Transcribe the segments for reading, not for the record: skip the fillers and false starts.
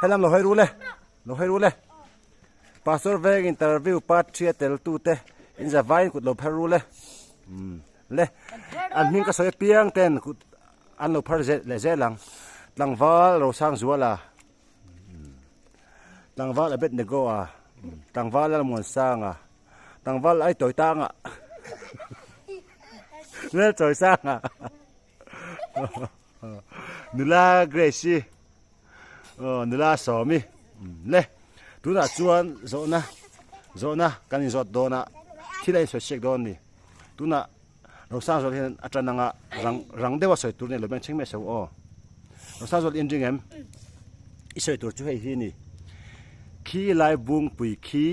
Helam lo hai ru le pastor veng interview part thia tel tu te in za vai kut lo pharu le an hing ka soi piang ten kut an lo phar le je langwal ro sang zuala langwal abet ne go a tangwal al mon sanga tangwal ai toi tanga le toi sanga nula gracie nula somi le tu na chuan zona kan zot dona thilai so sek don ni tu na ro sang zot hen atrananga rang dewa soi tur ne lo beng chingme so o ro sang zot in ringem i soi tur chu hei hi ni khi lai bung pui khi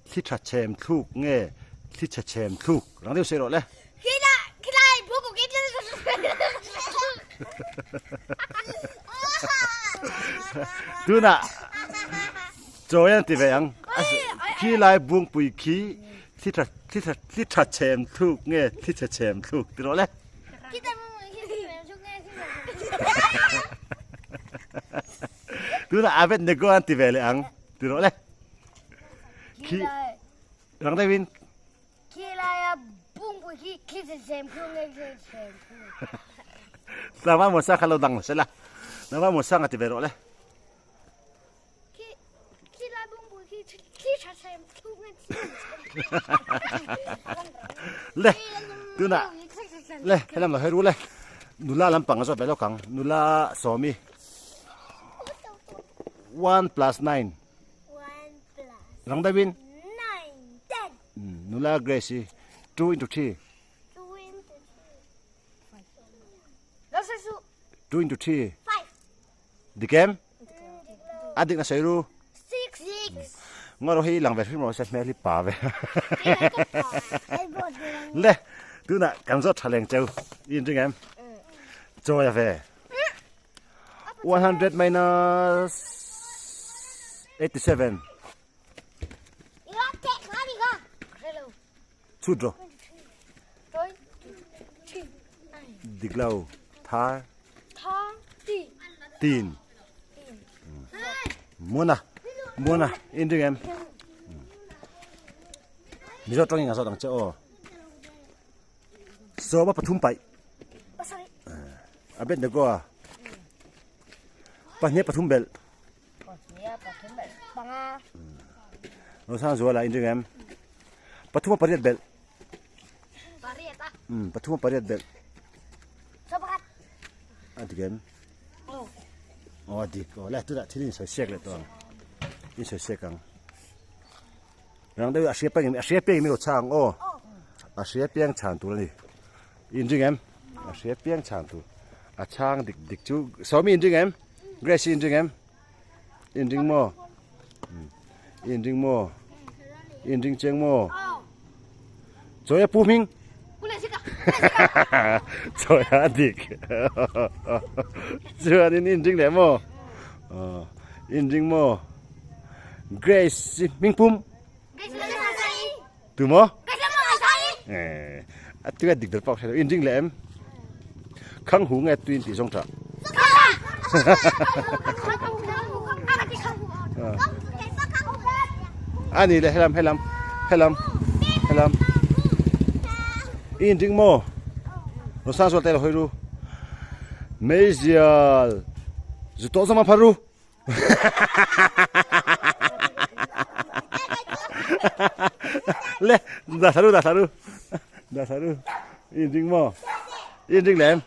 thi tha chem thuk nge thi cha chem thuk rang deu se ro le khi lai bung ku ki tu na Joyan ti ve ang khi lai bung pui khi thi tha chem thuk nge thi cha chem thuk ti ro le khi ta khi chung nghe tu na avet ne go an ti ve le ang ti ro le khi rang dai win khi lai bung ku ki ta chem chung nghe chem la ma mo sa khalo dang se la na ma mo sa nga ti ve ro le le tu na le helam la heru le nula lam pang zo belo kang nula somi 1 plus 9 rang da win 9 10 nula gracie 2 into 3 2 into 3 5 the game adik na sairu 6 ngoro hi lang ve phim ro se meli pa ve le tu na kam zo thaleng cheu in ring em cho ya ve 100 minus 87 chudro diglau thar tin Mona in ring em mi zo tong nga zo dang che o so ba pathum pai abet de go a pa ne pathum bel no sa zo la in ring em pathum pariat bel pathum pariat bel sabat adigem dik o la tu da thilin so sek le to in so sekang rang de a sia pe mi lo chang o a sia piang chan tu ni in jing em a sia piang chan tu a chang dik chu so mi in jing em grace in jing em in jing mo in jing cheng mo joy pu ming joy a dik joy in jing le mo in jing mo Grace Mingpum tu mo tu ga dik dal pok in jing le em khang hu nge twin ti song tra ani le helam in jing mo no sa so te lo hoiru mezial zu to zama paru le da saru in jing mo in jing lem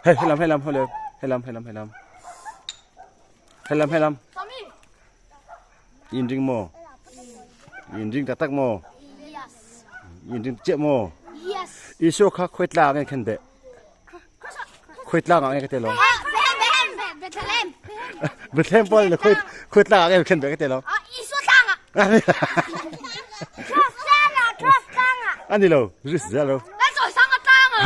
hey helam in jing mo in jing tatak mo in jing che mo iso kha khoitla nge khen be khoitla nge ke te lo Bethlehem pol le khut la ke khen be ke te lo iso tanga ani lo ris za lo la so sanga tanga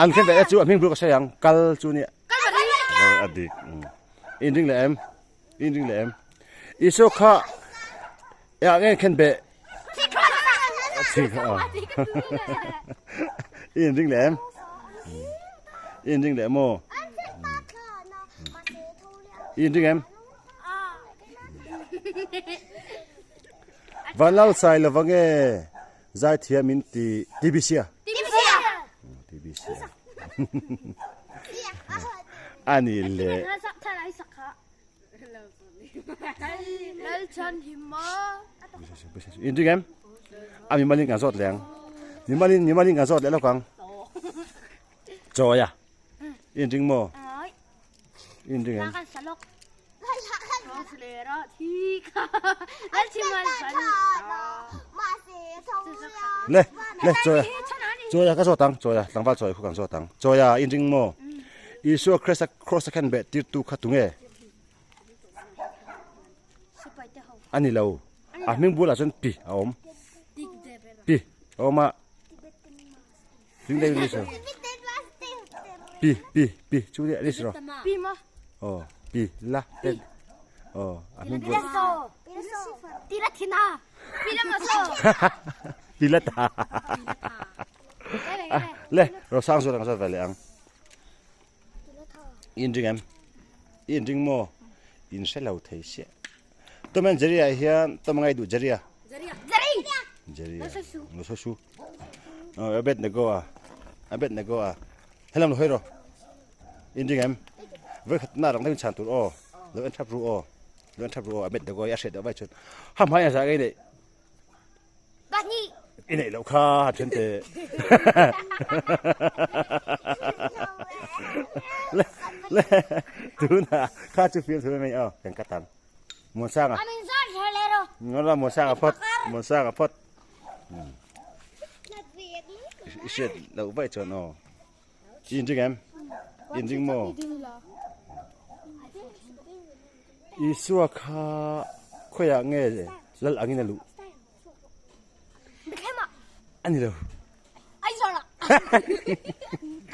an khen be chu aming bru ka sayang kal chu ni adik in ding le em iso kha ya nge khen be in ding le em in ding để mo in ding em van lau sai là vâng nghe giải thiệt min ti TBC à TBC anh ile in ding em ami malin kan sot leng ni malin kan sot le lo kang cho ya in ding mo in ding em le cho ya ka so tang cho ya tang ba choi khu kan so tang cho ya in ding mo isu cross kan bet tir tu khatunge ani lo a ming bula chen pi om pi oma ding dei ni so pi chu de ni so Pi mo. oh pi la ten oh a ming bula Tira thina. Pila mo so. pi la ta le ro sang so dang so vale ang in ding mo in se lau thei se to men jeria hian to mangai du jeria no so su a bet ne go a helam lo hoiro in ding em với khát na rong thai chan tu o lo en thap ru o a bet ne go ya se da bai chun ham hai ya sa cái này Bani. in này lo kha chen te le tu na kha chu feel tu mai o kan katan mo sang à Amin sa chalero. ngora mo sang a pot shit lo bai chon no in ding mo isua kha khoya nge lal angin lu Kema. ani lo Ai sora.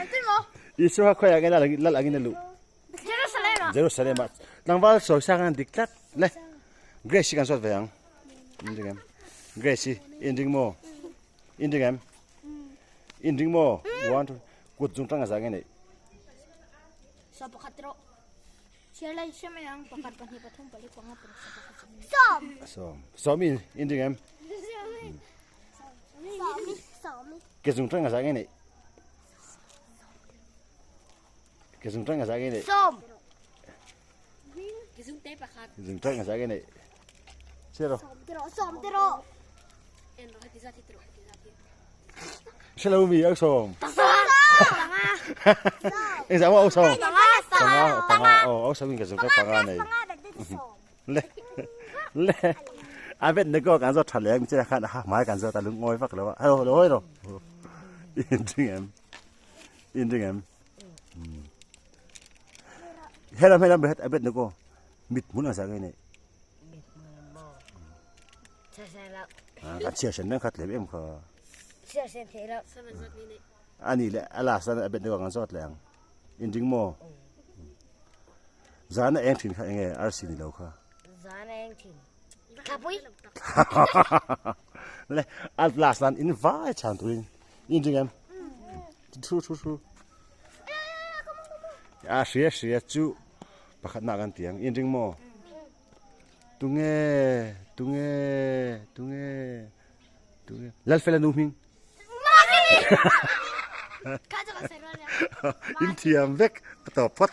Atin mo. isua khoya nge lal angin lu Jerusalem. nang wal so sang an diklat le grace kan sot veng in ding grace in ding mo want kut jung tang sa nge ne Sa pakatro. Siya lang siya may ang pakatpani patong balik ko nga po sa pakatro. so in ding cái dùng trăng là sao cái này cái dùng trăng là sao cái này Som. dùng trăng là sao cái này chưa đâu Som tiro. sẽ lâu vì ốc sòm Tanga. anh sao ốc sòm Tanga. tanga ốc sòm cái dùng trăng tanga này lệ ai biết nó có cái gì thật lẽ mình chỉ khăn ha máy cái gì ta lưng ngồi vắt rồi hello rồi in ding em hello biết ai biết nó có mít muốn là sao cái này cái chia sẻ nó khát lẽ em khờ anh ấy là ala san ai biết nó có cái gì thật lẽ in ding mo giá nó em thìn khai nghe RC đi đâu khờ Kapui. le at last an in vai chan tu in ding em thu a sia chu pakhat na kan tiang in ding mo tunge lal fela nu ming in tiam vek to pot